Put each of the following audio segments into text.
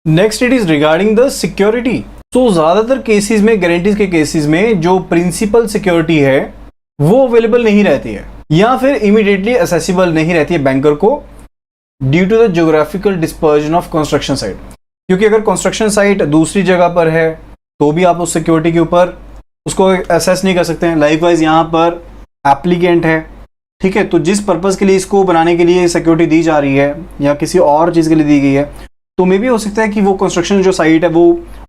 Next it is regarding the security. तो ज्यादातर cases में, गारंटीज के केसेस में जो प्रिंसिपल सिक्योरिटी है वो अवेलेबल नहीं रहती है या फिर इमीडिएटली असेसिबल नहीं रहती है बैंकर को, due to the geographical dispersion of construction site. क्योंकि अगर कंस्ट्रक्शन साइट दूसरी जगह पर है तो भी आप उस सिक्योरिटी के ऊपर उसको असेस नहीं कर सकते हैं। लाइकवाइज यहाँ पर एप्लीकेंट है, ठीक है, तो जिस पर्पज़ के लिए इसको बनाने के लिए सिक्योरिटी दी जा रही है या किसी और चीज़ के लिए दी गई है, तो मे भी हो सकता है कि वो कंस्ट्रक्शन जो साइट है वो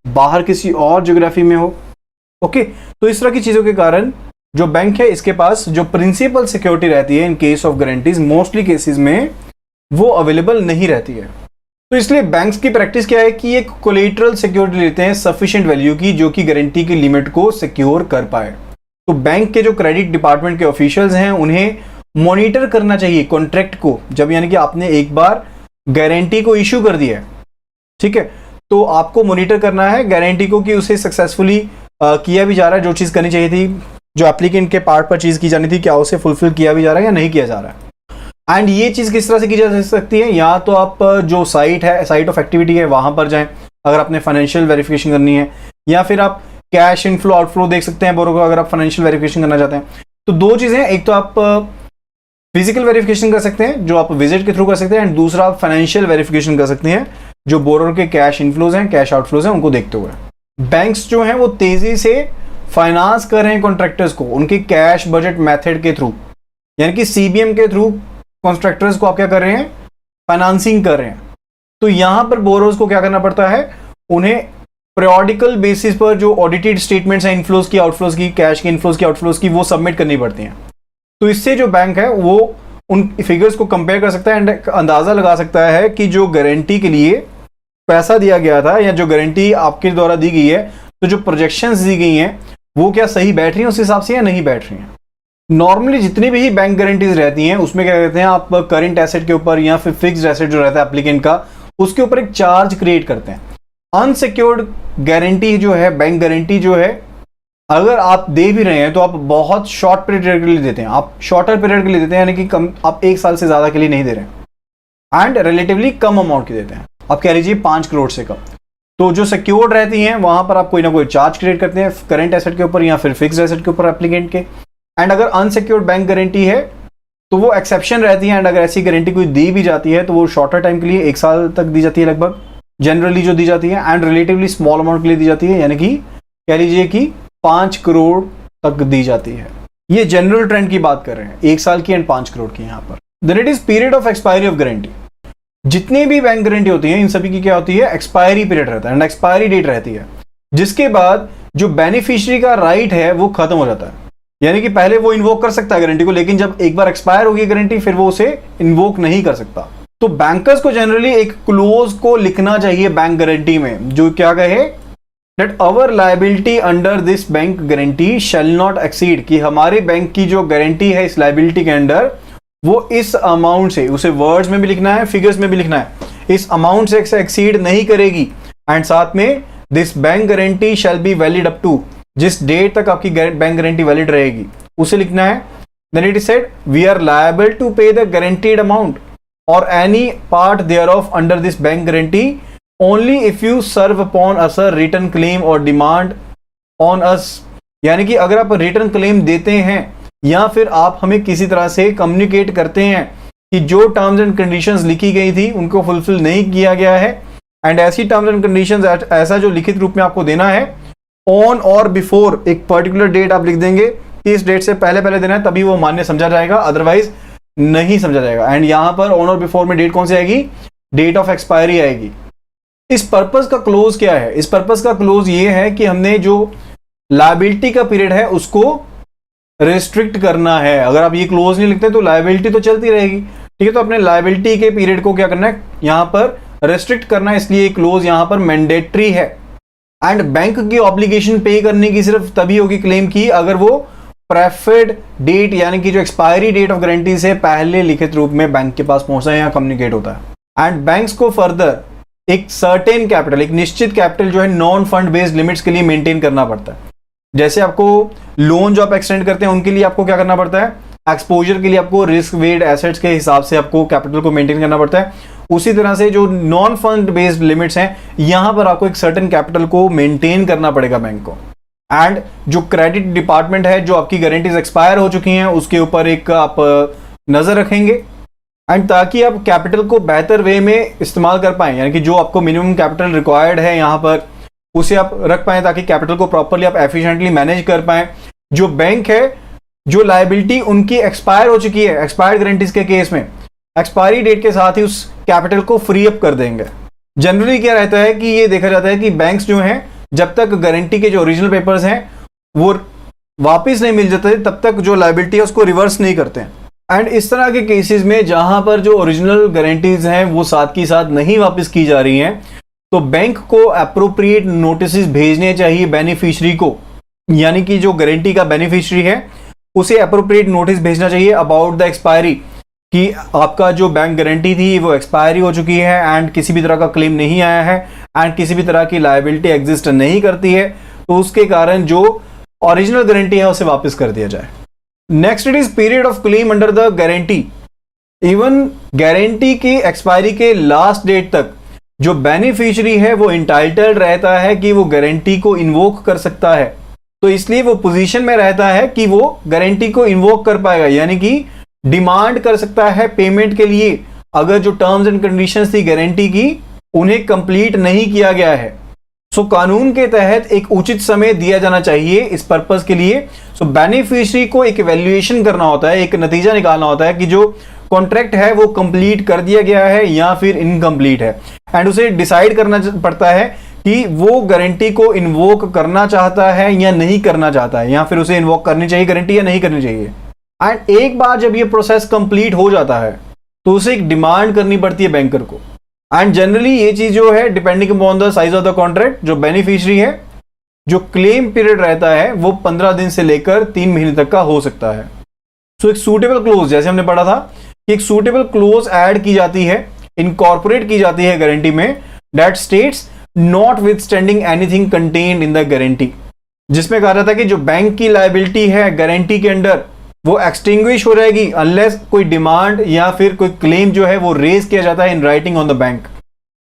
बाहर किसी और ज्योग्राफी में हो। ओके, तो इस तरह की चीज़ों के कारण जो बैंक है इसके पास जो प्रिंसिपल सिक्योरिटी रहती है in case of guarantees, mostly cases में वो अवेलेबल नहीं रहती है। तो इसलिए बैंक्स की प्रैक्टिस क्या है कि एक कोलेटरल सिक्योरिटी लेते हैं सफिशिएंट वैल्यू की, जो कि गारंटी की लिमिट को सिक्योर कर पाए। तो बैंक के जो क्रेडिट डिपार्टमेंट के ऑफिशियल्स हैं उन्हें मॉनिटर करना चाहिए कॉन्ट्रैक्ट को, जब यानी कि आपने एक बार गारंटी को इशू कर दिया है, ठीक है, तो आपको मॉनिटर करना है गारंटी को कि उसे सक्सेसफुली किया भी जा रहा है, जो चीज़ करनी चाहिए थी, जो एप्लीकेंट के पार्ट पर चीज़ की जानी थी, क्या उसे फुलफिल किया भी जा रहा है या नहीं किया जा रहा है। एंड ये चीज़ किस तरह से की जा सकती है, या तो आप जो साइट है, साइट ऑफ एक्टिविटी है, वहाँ पर जाएं अगर आपने फाइनेंशियल वेरिफिकेशन करनी है, या फिर आप कैश इनफ्लो आउटफ्लो देख सकते हैं बोरो को अगर आप फाइनेंशियल वेरिफिकेशन करना चाहते हैं। तो दो चीज़ें, एक तो आप फिजिकल वेरिफिकेशन कर सकते हैं जो आप विजिट के थ्रू कर सकते हैं, एंड दूसरा आप फाइनेंशियल वेरिफिकेशन कर सकते हैं जो बोरोर के कैश इनफ्लोज हैं, कैश आउटफ्लोज हैं, उनको देखते हुए। बैंक्स जो हैं वो तेजी से फाइनेंस कर रहे हैं कॉन्ट्रैक्टर्स को उनके कैश बजट मेथड के थ्रू, यानी कि सीबीएम के थ्रू कॉन्ट्रैक्टर्स को आप क्या कर रहे हैं, फाइनेंसिंग कर रहे हैं। तो यहां पर बोरोर्स को क्या करना पड़ता है, उन्हें पीरियोडिकल बेसिस पर जो ऑडिटेड स्टेटमेंट्स हैं इनफ्लोज की, आउटफ्लोज की, कैश के इनफ्लोज की, आउटफ्लोज की, वो सबमिट करनी पड़ती हैं। तो इससे जो बैंक है वो उन फिगर्स को कंपेयर कर सकता है एंड अंदाजा लगा सकता है कि जो गारंटी के लिए पैसा दिया गया था या जो गारंटी आपके द्वारा दी गई है, तो जो प्रोजेक्शंस दी गई हैं वो क्या सही बैठ रही हैं उस हिसाब से या नहीं बैठ रही हैं। नॉर्मली जितनी भी बैंक गारंटीज रहती हैं उसमें क्या कहते हैं, आप करंट एसेट के ऊपर या फिर फिक्स्ड एसेट जो रहता है एप्लीकेंट का, उसके ऊपर एक चार्ज क्रिएट करते हैं। अनसिक्योर्ड गारंटी जो है, बैंक गारंटी जो है, अगर आप दे भी रहे हैं तो आप बहुत शॉर्ट पीरियड के लिए देते हैं, आप शॉर्टर पीरियड के लिए देते हैं, यानी कि कम, आप 1 साल से ज्यादा के लिए नहीं दे रहे हैं, एंड रिलेटिवली कम अमाउंट की देते हैं, आप कह लीजिए 5 करोड़ से कम। तो जो सिक्योर्ड रहती हैं वहां पर आप कोई ना कोई चार्ज क्रिएट करते हैं करंट एसेट के ऊपर या फिर फिक्स्ड एसेट के ऊपर एप्लीकेंट के। एंड अगर अनसिक्योर्ड बैंक गारंटी है तो वो एक्सेप्शन रहती है, एंड अगर ऐसी गारंटी कोई दी भी जाती है तो वो शॉर्टर टाइम के लिए 1 साल तक दी जाती है लगभग, जनरली जो दी जाती है, एंड रिलेटिवली स्मॉल अमाउंट के लिए दी जाती है, यानी कि कह लीजिए कि 5 करोड़ तक दी जाती है। ये जनरल ट्रेंड की बात कर रहे हैं, 1 साल की एंड 5 करोड़ की यहाँ पर। Then it is period of expiry of guarantee. जितनी भी बैंक गारंटी होती है इन सभी की क्या होती है, एक्सपायरी पीरियड रहता है एंड एक्सपायरी डेट रहती है, जिसके बाद जो बेनिफिशियरी का राइट है वो खत्म हो जाता है। यानी कि पहले वो इन्वोक कर सकता है गारंटी को, लेकिन जब एक बार एक्सपायर होगी गारंटी फिर वो उसे इन्वोक नहीं कर सकता। तो बैंकर्स को जनरली एक क्लोज को लिखना चाहिए बैंक गारंटी में, जो क्या कहे that our liability under this bank guarantee shall not exceed, कि हमारे बैंक की जो गारंटी है इस लाइबिलिटी के अंडर वो इस अमाउंट से, उसे वर्ड्स में भी लिखना है, फिगर्स में भी लिखना है, इस अमाउंट से एक्सीड नहीं करेगी। एंड साथ में this bank guarantee shall be valid up to, जिस डेट तक आपकी बैंक गारंटी वैलिड रहेगी उसे लिखना है। Then it is said we are liable to pay the guaranteed amount or any part thereof under this bank guarantee only if you serve upon us a written claim or demand on us, यानी कि अगर आप return claim देते हैं या फिर आप हमें किसी तरह से कम्युनिकेट करते हैं कि जो टर्म्स एंड कंडीशंस लिखी गई थी उनको फुलफिल नहीं किया गया है, एंड ऐसी टर्म्स एंड कंडीशंस ऐसा जो लिखित रूप में आपको देना है, ऑन और बिफोर एक पर्टिकुलर डेट आप लिख देंगे कि इस डेट से पहले देना है, तभी वो मान्य समझा जाएगा, अदरवाइज नहीं समझा जाएगा। एंड यहां पर ऑन और बिफोर में डेट कौन सी आएगी, डेट ऑफ एक्सपायरी आएगी। इस पर्पस का क्लोज क्या है, इस पर्पस का क्लोज ये है कि हमने जो लायबिलिटी का पीरियड है उसको रेस्ट्रिक्ट करना है। अगर आप ये क्लोज नहीं लिखते तो लायबिलिटी तो चलती रहेगी, ठीक है, तो अपने लायबिलिटी के पीरियड को क्या करना है, यहां पर रेस्ट्रिक्ट करना है, इसलिए क्लोज यहां पर मैंडेटरी है। एंड बैंक की ऑब्लिगेशन पे करने की सिर्फ तभी होगी क्लेम की अगर वो प्रेफर्ड डेट यानी कि जो एक्सपायरी डेट ऑफ गारंटी से पहले लिखित रूप में बैंक के पास पहुंचता है या कम्युनिकेट होता है। एंड बैंक्स को फर्दर एक सर्टेन कैपिटल, एक निश्चित कैपिटल जो है नॉन फंड बेस्ड लिमिट्स के लिए मेंटेन करना पड़ता है। जैसे आपको लोन जो आप एक्सटेंड करते हैं उनके लिए आपको क्या करना पड़ता है, एक्सपोजर के लिए आपको रिस्क वेड एसेट्स के हिसाब से आपको कैपिटल को मेंटेन करना पड़ता है, उसी तरह से जो नॉन फंड बेस्ड लिमिट्स हैं, यहां पर आपको एक सर्टेन कैपिटल को मेंटेन करना पड़ेगा बैंक को। एंड जो क्रेडिट डिपार्टमेंट है, जो आपकी गारंटीज एक्सपायर हो चुकी हैं, उसके ऊपर एक आप नजर रखेंगे, एंड ताकि आप कैपिटल को बेहतर वे में इस्तेमाल कर पाएं, यानी कि जो आपको मिनिमम कैपिटल रिक्वायर्ड है यहां पर, उसे आप रख पाएं ताकि कैपिटल को प्रॉपरली आप एफिशिएंटली मैनेज कर पाएं। जो बैंक है, जो लायबिलिटी उनकी एक्सपायर हो चुकी है, एक्सपायर्ड गारंटीज के केस में एक्सपायरी डेट के साथ ही उस कैपिटल को फ्री अप कर देंगे। जनरली क्या रहता है कि ये देखा जाता है कि बैंक्स जो हैं, जब तक गारंटी के जो ओरिजिनल पेपर्स हैं वो वापस नहीं मिल जाते, तब तक जो लायबिलिटी है उसको रिवर्स नहीं करते हैं। एंड इस तरह के केसेस में जहां पर जो ओरिजिनल गारंटीज हैं वो साथ की साथ नहीं वापस की जा रही हैं, तो बैंक को अप्रोप्रिएट नोटिस भेजने चाहिए बेनिफिशियरी को, यानी कि जो गारंटी का बेनिफिशियरी है उसे अप्रोप्रिएट नोटिस भेजना चाहिए अबाउट द एक्सपायरी, कि आपका जो बैंक गारंटी थी वो एक्सपायरी हो चुकी है एंड किसी भी तरह का क्लेम नहीं आया है एंड किसी भी तरह की लायबिलिटी एग्जिस्ट नहीं करती है, तो उसके कारण जो ओरिजिनल गारंटी है उसे वापस कर दिया जाए। Next it is period of claim under the guarantee. Even guarantee की एक्सपायरी के लास्ट डेट तक जो बेनिफिशियरी है वो इंटाइटल्ड रहता है कि वो गारंटी को इन्वोक कर सकता है, तो इसलिए वो पोजीशन में रहता है कि वो गारंटी को इन्वोक कर पाएगा, यानी कि डिमांड कर सकता है पेमेंट के लिए अगर जो टर्म्स एंड कंडीशंस थी गारंटी की उन्हें कंप्लीट नहीं किया गया है। सो कानून के तहत एक उचित समय दिया जाना चाहिए इस पर्पस के लिए। सो बेनिफिशियरी को एक इवैल्यूएशन करना होता है, एक नतीजा निकालना होता है कि जो कॉन्ट्रैक्ट है वो कंप्लीट कर दिया गया है या फिर इनकम्प्लीट है, एंड उसे डिसाइड करना पड़ता है कि वो गारंटी को इन्वोक करना चाहता है या नहीं करना चाहता है, या फिर उसे इन्वोक करनी चाहिए गारंटी या नहीं करनी चाहिए। एंड एक बार जब ये प्रोसेस कंप्लीट हो जाता है तो उसे एक डिमांड करनी पड़ती है बैंकर को। एंड जनरली ये चीज जो है depending upon the size of the contract, जो बेनिफिशियरी है, जो क्लेम पीरियड रहता है वो 15 दिन से लेकर 3 महीने तक का हो सकता है। सो एक सूटेबल क्लोज, जैसे हमने पढ़ा था कि एक सूटेबल क्लोज ऐड की जाती है, इनकॉर्पोरेट की जाती है गारंटी में, that states not withstanding anything contained in the guarantee, जिसमें कहा जाता है कि जो बैंक की लायबिलिटी है गारंटी के अंडर वो एक्सटिंग्विश हो जाएगी अनलेस कोई डिमांड या फिर कोई क्लेम जो है वो रेज किया जाता है in writing on the bank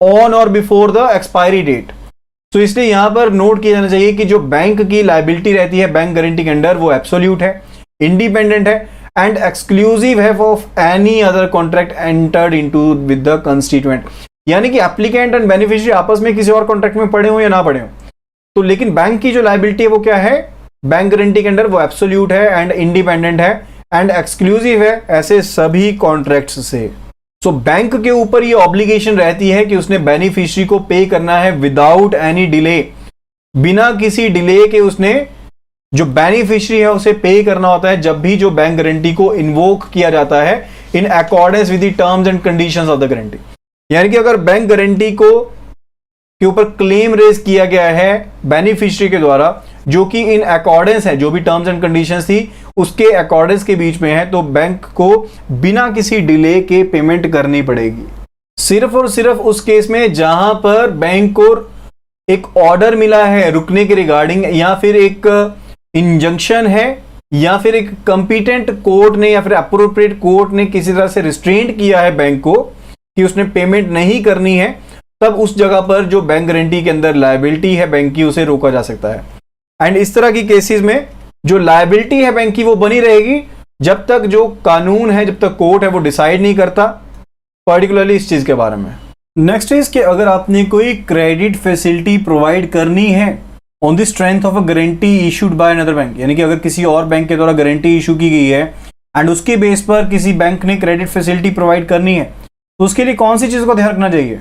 on और बिफोर द एक्सपायरी डेट। तो इसलिए यहां पर नोट किया जाना चाहिए कि जो बैंक की लायबिलिटी रहती है बैंक गारंटी के अंडर वो एब्सोल्यूट है, इंडिपेंडेंट है एंड एक्सक्लूसिव है of any other contract entered into with the constituent, यानी कि एप्लीकेंट एंड बेनिफिशियरी आपस में किसी और कॉन्ट्रैक्ट में पड़े हो या ना पड़े हो, तो लेकिन बैंक की जो लायबिलिटी है वो क्या है, बैंक गारंटी के अंडर वो एब्सोल्यूट है एंड इंडिपेंडेंट है एंड एक्सक्लूसिव है ऐसे सभी कॉन्ट्रैक्ट्स से। सो बैंक के ऊपर ये ऑब्लिगेशन रहती है कि उसने बेनिफिशियरी को पे करना है विदाउट एनी डिले, बिना किसी डिले के उसने जो बेनिफिशियरी है उसे पे करना होता है जब भी जो बैंक गारंटी को इन्वोक किया जाता है in accordance with the terms and conditions of the guarantee. यानी कि अगर बैंक गारंटी को के ऊपर क्लेम रेज किया गया है बेनिफिशियरी के द्वारा जो कि इन अकॉर्डेंस है, जो भी टर्म्स एंड कंडीशंस थी उसके अकॉर्डेंस के बीच में है, तो बैंक को बिना किसी डिले के पेमेंट करनी पड़ेगी, सिर्फ और सिर्फ उस केस में जहां पर बैंक को एक ऑर्डर मिला है रुकने के रिगार्डिंग, या फिर एक इंजंक्शन है, या फिर एक कंपिटेंट कोर्ट ने या फिर अप्रोप्रिएट कोर्ट ने किसी तरह से रिस्ट्रेंट किया है बैंक को कि उसने पेमेंट नहीं करनी है, तब उस जगह पर जो बैंक गारंटी के अंदर लायबिलिटी है बैंक की उसे रोका जा सकता है। एंड इस तरह की केसेस में जो लायबिलिटी है बैंक की वो बनी रहेगी जब तक जो कानून है, जब तक कोर्ट है वो डिसाइड नहीं करता पर्टिकुलरली इस चीज के बारे में। नेक्स्ट इज कि अगर आपने कोई क्रेडिट फैसिलिटी प्रोवाइड करनी है on the strength of a guarantee issued by another bank, यानी कि अगर किसी और बैंक के द्वारा गारंटी इशू की गई है एंड उसके बेस पर किसी बैंक ने क्रेडिट फैसिलिटी प्रोवाइड करनी है, तो उसके लिए कौन सी चीज को ध्यान रखना चाहिए।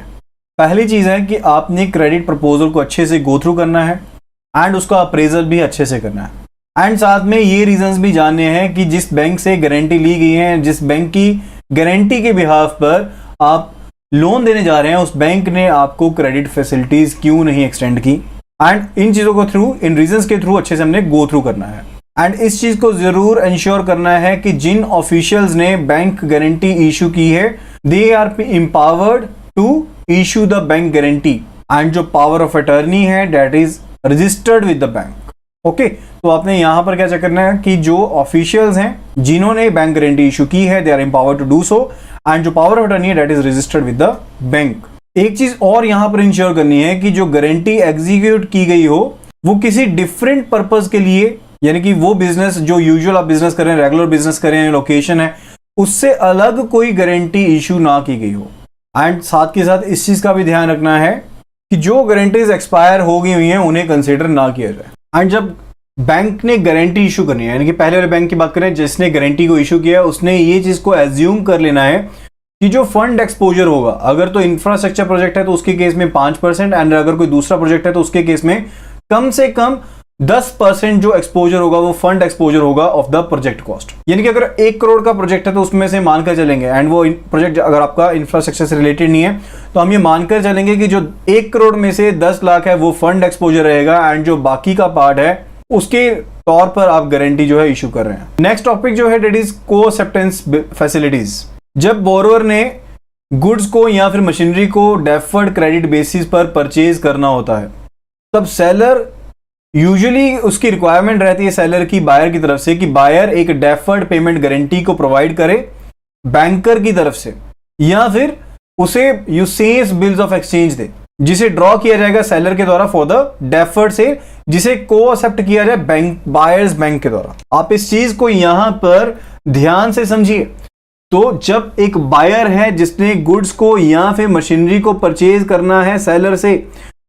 पहली चीज है कि आपने क्रेडिट प्रपोजल को अच्छे से गो थ्रू करना है एंड उसका अप्रेजल भी अच्छे से करना है, एंड साथ में ये रीजंस भी जानने हैं कि जिस बैंक से गारंटी ली गई है, जिस बैंक की गारंटी के बिहाफ पर आप लोन देने जा रहे हैं, उस बैंक ने आपको क्रेडिट फैसिलिटीज क्यों नहीं एक्सटेंड की, एंड इन चीजों को थ्रू, इन रीजंस के थ्रू अच्छे से हमने गो थ्रू करना है। एंड इस चीज को जरूर इंश्योर करना है कि जिन ऑफिशियल्स ने बैंक गारंटी इशू की है they are empowered to issue the bank guarantee, and जो पावर ऑफ अटर्नी है that is registered with the bank. Okay, तो आपने यहां पर क्या चेक करना है कि जो ऑफिशियल्स हैं जिन्होंने बैंक गारंटी इशू की है, they are empowered to do so, and जो पावर ऑफ अटर्नी है that is registered with the bank. एक चीज और यहां पर इंश्योर करनी है कि जो गारंटी एग्जीक्यूट की गई हो वो किसी डिफरेंट पर्पज के लिए, यानी कि वो बिजनेस जो यूजुअल आप बिजनेस कर रहे हैं, रेगुलर बिजनेस कर रहे हैं, लोकेशन है, उससे अलग कोई गारंटी इशू ना की गई हो। एंड साथ के साथ इस चीज का भी ध्यान रखना है कि जो गारंटीज एक्सपायर हो गई हुई हैं उन्हें कंसीडर ना किया जाए। एंड जब बैंक ने गारंटी इशू करनी है, यानी कि पहले वाले बैंक की बात करें जिसने गारंटी को इशू किया, उसने ये चीज को एज्यूम कर लेना है कि जो फंड एक्सपोजर होगा, अगर तो इंफ्रास्ट्रक्चर प्रोजेक्ट है तो उसके केस में 5%, एंड अगर कोई दूसरा प्रोजेक्ट है तो उसके केस में कम से कम 10% जो एक्सपोजर होगा वो फंड एक्सपोजर होगा ऑफ द प्रोजेक्ट कॉस्ट। यानी कि अगर 1 करोड़ का प्रोजेक्ट है तो उसमें से मानकर चलेंगे, एंड वो प्रोजेक्ट अगर आपका इंफ्रास्ट्रक्चर से रिलेटेड नहीं है तो हम ये मानकर चलेंगे कि जो 1 करोड़ में से 10 लाख है वो फंड एक्सपोजर रहेगा, एंड जो बाकी का पार्ट है उसके तौर पर आप गारंटी जो है इशू कर रहे हैं। नेक्स्ट टॉपिक जो है दैट इज को-एक्सेप्टेंस फैसिलिटीज। जब बोरोवर ने गुड्स को या फिर मशीनरी को डेफर्ड क्रेडिट बेसिस पर परचेज करना होता है, तब सेलर यूजुअली उसकी रिक्वायरमेंट रहती है सेलर की बायर की तरफ से कि बायर एक डेफर्ड पेमेंट गारंटी को प्रोवाइड करे बैंकर की तरफ से, या फिर उसे यूसेज बिल्स ऑफ एक्सचेंज दे जिसे ड्रॉ किया जाएगा सेलर के द्वारा फॉर द डेफर्ड से, जिसे को-एक्सेप्ट किया जाए बैंक बायर्स बैंक के द्वारा। आप इस चीज को यहां पर ध्यान से समझिए। तो जब एक बायर है जिसने गुड्स को या फिर मशीनरी को परचेज करना है सेलर से,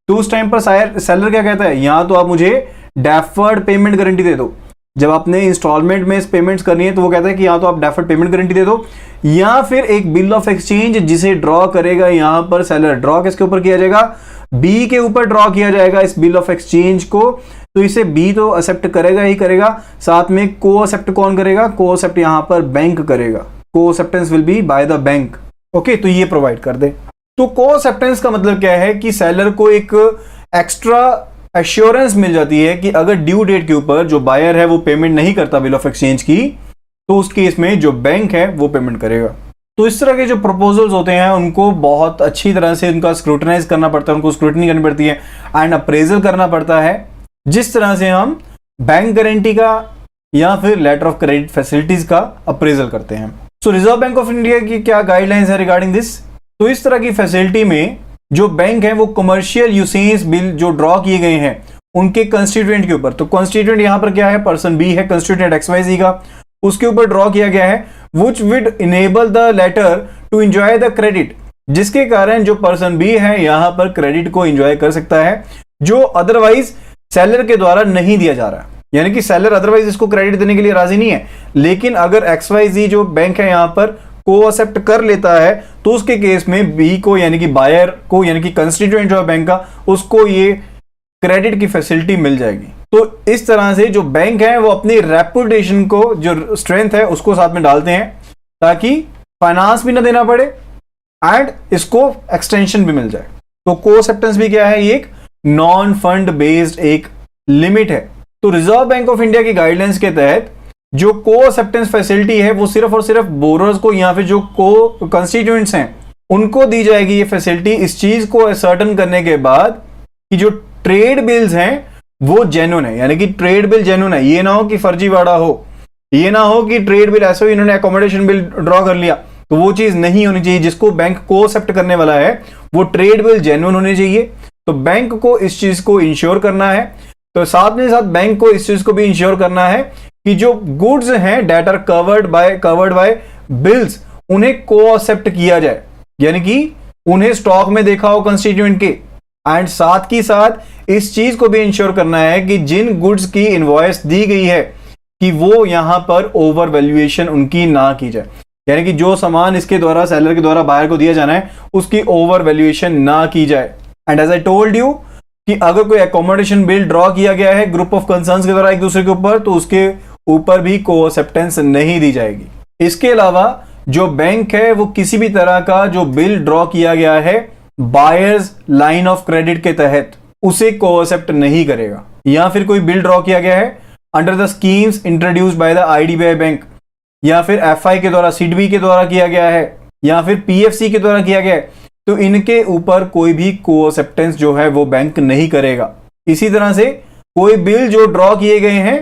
तो उस टाइम पर सेलर क्या कहता है, यहां तो आप मुझे डेफर्ड पेमेंट गारंटी दे दो। जब आपने इंस्टॉलमेंट में पेमेंट्स करनी है तो वो कहता है कि या तो आप डेफर्ड पेमेंट गारंटी दे दो, या फिर एक बिल ऑफ एक्सचेंज जिसे ड्रॉ करेगा यहां पर सेलर। ड्रॉ किसके ऊपर किया जाएगा, बी के ऊपर ड्रॉ किया जाएगा इस बिल ऑफ एक्सचेंज को। तो इसे बी तो एक्सेप्ट करेगा ही करेगा, साथ में को-एक्सेप्ट कौन करेगा, को-एक्सेप्ट यहां पर बैंक करेगा। Co-acceptance will be by the bank. Okay, तो ये प्रोवाइड कर दे। तो को-एक्सेप्टेंस का मतलब क्या है कि सेलर को एक एक्स्ट्रा एश्योरेंस मिल जाती है कि अगर ड्यू डेट के ऊपर जो बायर है वो पेमेंट नहीं करता बिल ऑफ एक्सचेंज की, तो उस केस में जो बैंक है वो पेमेंट करेगा। तो इस तरह के जो प्रपोजल्स होते हैं उनको बहुत अच्छी तरह से उनका स्क्रूटनाइज करना पड़ता है, उनको स्क्रूटनी करनी पड़ती है एंड अप्रेजल करना पड़ता है, जिस तरह से हम बैंक गारंटी का या फिर लेटर ऑफ क्रेडिट फैसिलिटीज का अप्रेजल करते हैं। सो रिजर्व बैंक ऑफ इंडिया की क्या गाइडलाइंस है रिगार्डिंग दिस। तो इस तरह की फैसिलिटी में जो बैंक है वो कमर्शियल यूसेज बिल जो ड्रॉ किए गए हैं उनके कंस्टिट्यूएंट के ऊपर, तो कंस्टिट्यूएंट यहां पर क्या है, पर्सन बी है, कंस्टिट्यूएंट XYZ का, उसके ऊपर ड्रॉ किया गया है which would enable the latter to enjoy the credit, जिसके कारण जो पर्सन बी है यहां पर क्रेडिट को एंजॉय कर सकता है जो अदरवाइज सेलर के द्वारा नहीं दिया जा रहा है। यानी कि सेलर अदरवाइज इसको क्रेडिट देने के लिए राजी नहीं है, लेकिन अगर XYZ जो बैंक है यहां पर को-एक्सेप्ट कर लेता है तो उसके केस में बी को यानी कि बायर को यानी कि कंस्टिट्यूएंट जो है बैंक का, उसको ये क्रेडिट की फैसिलिटी मिल जाएगी। तो इस तरह से जो बैंक है वो अपनी रेपुटेशन को, जो स्ट्रेंथ है उसको साथ में डालते हैं ताकि फाइनेंस भी ना देना पड़े एंड इसको एक्सटेंशन भी मिल जाए। तो को-एक्सेप्टेंस भी क्या है, ये एक नॉन फंड बेस्ड एक लिमिट है। तो रिजर्व बैंक ऑफ इंडिया की गाइडलाइंस के तहत जो को-एक्सेप्टेंस फैसिलिटी है वो सिर्फ और सिर्फ बोरोर्स को या फिर जो को कंस्टिट्यूएंट्स हैं उनको दी जाएगी ये फैसिलिटी, इस चीज को असर्टन करने के बाद कि जो ट्रेड बिल्स हैं वो जेन्युइन है, यानी कि ट्रेड बिल जेन्युइन है। ये ना हो कि फर्जीवाड़ा हो, ये ना हो कि ट्रेड बिल ऐसे ही इन्होंने अकोमोडेशन बिल ड्रॉ कर लिया, तो वो चीज नहीं होनी चाहिए। जिसको बैंक को-एक्सेप्ट करने वाला है वो ट्रेड बिल जेन्युइन होने चाहिए। तो बैंक को इस चीज को इंश्योर करना है, तो साथ में साथ बैंक को इस चीज को भी इंश्योर करना है कि जो गुड्स हैं that are covered by bills उन्हें को-एक्सेप्ट किया जाए, यानी कि उन्हें स्टॉक में देखा हो कंस्टिट्यूएंट के। एंड साथ ही साथ इस चीज को भी इंश्योर करना है कि जिन गुड्स की इनवॉइस दी गई है कि वो यहां पर ओवर वैल्यूएशन उनकी ना की जाए, यानी कि जो सामान इसके द्वारा सेलर के द्वारा बायर को दिया जाना है उसकी ओवर वैल्यूएशन ना की जाए। And as I told you कि अगर कोई अकोमोडेशन बिल ड्रॉ किया गया है ग्रुप ऑफ कंसर्न्स के द्वारा एक दूसरे के ऊपर, तो उसके ऊपर भी को-एक्सेप्टेंस नहीं दी जाएगी। इसके अलावा जो बैंक है वो किसी भी तरह का जो बिल ड्रॉ किया गया है बायर्स लाइन ऑफ क्रेडिट के तहत उसे को-एक्सेप्ट नहीं करेगा, या फिर कोई बिल ड्रॉ किया गया है under the schemes introduced by the IDBI bank, या फिर FI के द्वारा, सिडबी के द्वारा किया गया है, या फिर PFC के द्वारा किया गया है, तो इनके ऊपर कोई भी को-एक्सेप्टेंस जो है वो बैंक नहीं करेगा। इसी तरह से कोई बिल जो ड्रॉ किए गए हैं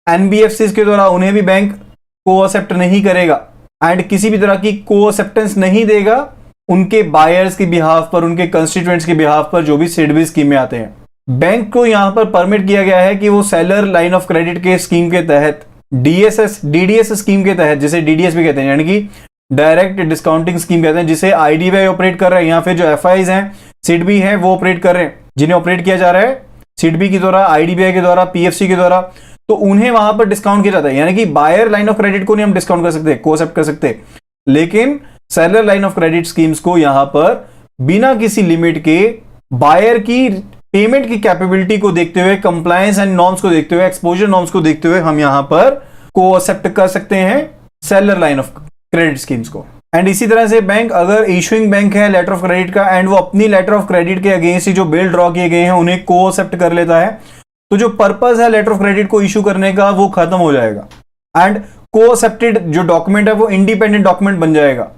एनबीएफसी के द्वारा उन्हें भी बैंक को एक्सेप्ट नहीं करेगा एंड किसी भी तरह की को एक्सेप्टेंस नहीं देगा उनके बायर्स के बिहाफ पर, उनके कंस्टिट्यूएंट्स के बिहाफ पर जो भी सिडबी स्कीम में आते हैं। बैंक को यहां पर परमिट किया गया है कि वो सेलर लाइन ऑफ क्रेडिट के स्कीम के तहत डीडीएस स्कीम के तहत, जिसे डीडीएस भी कहते हैं यानी कि डायरेक्ट डिस्काउंटिंग स्कीम कहते हैं, जिसे आईडीबीआई ऑपरेट कर रहा है या फिर जो एफआईज हैं सिडबी हैं वो ऑपरेट कर रहे हैं, जिन्हें ऑपरेट किया जा रहा है सिडबी के द्वारा, आईडीबीआई के द्वारा, पीएफसी के द्वारा, तो उन्हें वहां पर डिस्काउंट किया जाता है। यानी कि बायर लाइन ऑफ क्रेडिट को नहीं हम डिस्काउंट कर सकते, को एक्सेप्ट कर सकते, लेकिन seller line of credit schemes को यहां पर बिना किसी लिमिट के बायर की पेमेंट की कैपेबिलिटी को देखते हुए, कंप्लायंस एंड नॉर्म्स को देखते हुए, एक्सपोजर नॉर्म्स को देखते हुए हम यहां पर को एक्सेप्ट कर सकते हैं seller line of credit schemes को। एंड इसी तरह से बैंक अगर इशूइंग बैंक है लेटर ऑफ क्रेडिट का एंड वो अपनी लेटर ऑफ क्रेडिट के अगेंस्ट ही जो बिल ड्रॉ किए गए हैं उन्हें को एक्सेप्ट कर लेता है, तो जो पर्पस है लेटर ऑफ क्रेडिट को इशू करने का वो खत्म हो जाएगा एंड को एक्सेप्टेड जो डॉक्यूमेंट है वो इंडिपेंडेंट डॉक्यूमेंट बन जाएगा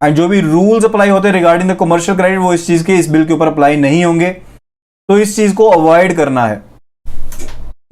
एंड जो भी रूल्स अप्लाई होते हैं रिगार्डिंग द कमर्शियल क्रेडिट वो इस चीज के इस बिल के ऊपर अप्लाई नहीं होंगे, तो इस चीज को अवॉइड करना है।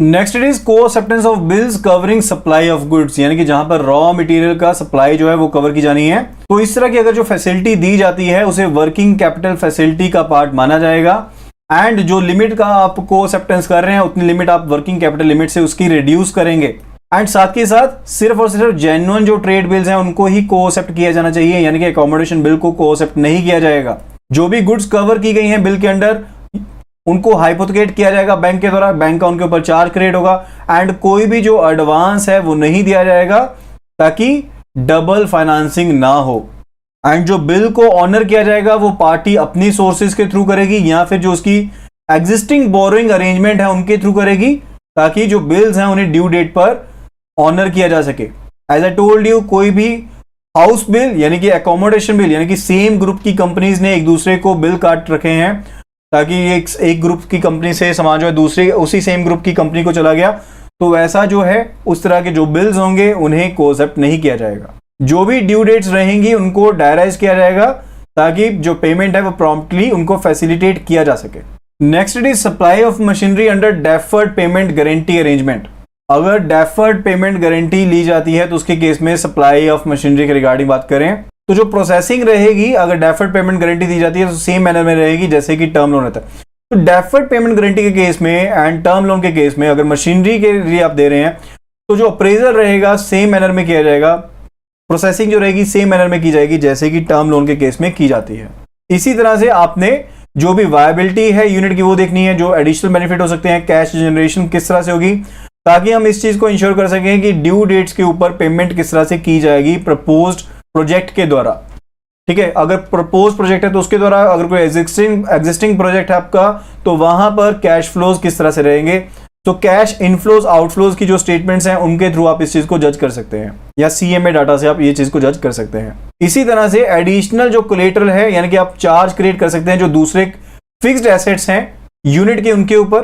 नेक्स्ट इट इज को acceptance of bills covering supply of goods, यानी कि जहां पर रॉ मटेरियल का सप्लाई जो है वो कवर की जानी है, तो इस तरह की अगर जो फैसिलिटी दी जाती है उसे वर्किंग कैपिटल फैसिलिटी का पार्ट माना जाएगा एंड जो लिमिट का आप को एक्सेप्टेंस कर रहे हैं उतनी लिमिट आप वर्किंग कैपिटल लिमिट से उसकी रिड्यूस करेंगे एंड साथ के साथ सिर्फ और सिर्फ जेन्युइन जो ट्रेड बिल्स हैं उनको ही को एक्सेप्ट किया जाना चाहिए, यानी कि अकोमोडेशन बिल को एक्सेप्ट नहीं किया जाएगा। जो भी गुड्स कवर की गई हैं बिल के अंडर उनको हाइपोथेकेट किया जाएगा बैंक के द्वारा, बैंक का उनके ऊपर चार्ज क्रिएट होगा एंड कोई भी जो एडवांस है वो नहीं दिया जाएगा ताकि डबल फाइनेंसिंग ना हो एंड जो बिल को ऑनर किया जाएगा वो पार्टी अपनी सोर्सेज के थ्रू करेगी या फिर जो उसकी एग्जिस्टिंग बोरोइंग अरेंजमेंट है उनके थ्रू करेगी, ताकि जो बिल्स हैं उन्हें ड्यू डेट पर ऑनर किया जा सके। एज आई टोल्ड यू, कोई भी हाउस बिल यानी कि अकोमोडेशन बिल यानी कि सेम ग्रुप की कंपनीज ने एक दूसरे को बिल काट रखे हैं ताकि एक ग्रुप की कंपनी से सामान जो है दूसरी उसी सेम ग्रुप की कंपनी को चला गया, तो वैसा जो है उस तरह के जो बिल्स होंगे उन्हें को एक्सेप्ट नहीं किया जाएगा। जो भी ड्यू डेट्स रहेंगी उनको डायराइज किया जाएगा ताकि जो पेमेंट है वो प्रॉम्प्टली उनको फैसिलिटेट किया जा सके। Next it is supply of machinery under deferred payment guarantee arrangement. अगर डेफर्ड पेमेंट गारंटी ली जाती है तो उसके केस में सप्लाई ऑफ मशीनरी के रिगार्डिंग बात करें तो जो प्रोसेसिंग रहेगी अगर डेफर्ड पेमेंट गारंटी दी जाती है तो सेम मैनर में रहेगी जैसे कि टर्म लोन रहता है। तो डेफर्ड पेमेंट गारंटी के केस में एंड टर्म लोन के केस में अगर मशीनरी के लिए आप दे रहे हैं तो जो अप्रेजल रहेगा सेम मैनर में किया जाएगा, प्रोसेसिंग जो रहेगी सेम मैनर में की जाएगी जैसे कि टर्म लोन के केस में की जाती है। इसी तरह से आपने जो भी वायबिलिटी है यूनिट की वो देखनी है, जो एडिशनल बेनिफिट हो सकते हैं, कैश जनरेशन किस तरह से होगी, ताकि हम इस चीज को इंश्योर कर सकें कि ड्यू डेट्स के ऊपर पेमेंट किस तरह से की जाएगी प्रपोज्ड प्रोजेक्ट के द्वारा। ठीक है, अगर प्रपोज प्रोजेक्ट है तो उसके द्वारा, अगर कोई एग्जिस्टिंग प्रोजेक्ट है आपका तो वहां पर कैश फ्लोज किस तरह से रहेंगे, तो कैश इनफ्लोज आउटफ्लोज की जो स्टेटमेंट्स हैं उनके थ्रू आप इस चीज को जज कर सकते हैं या सीएमए डाटा से आप ये चीज को जज कर सकते हैं। इसी तरह से एडिशनल जो कोलेटरल है यानी कि आप चार्ज क्रिएट कर सकते हैं जो दूसरे फिक्स्ड एसेट्स हैं यूनिट के उनके ऊपर,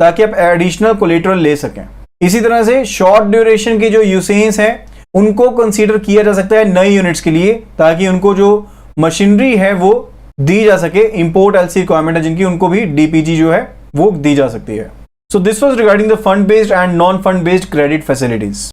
ताकि आप एडिशनल कोलेटरल ले सकें। इसी तरह से शॉर्ट ड्यूरेशन की जो यूसेंस हैं उनको कंसीडर किया जा सकता है नई यूनिट्स के लिए, ताकि उनको जो मशीनरी है वो दी जा सके, इंपोर्ट एलसी रिक्वायरमेंट है जिनकी उनको भी डीपीजी जो है वो दी जा सकती है। So this was regarding the fund based and non fund based credit facilities.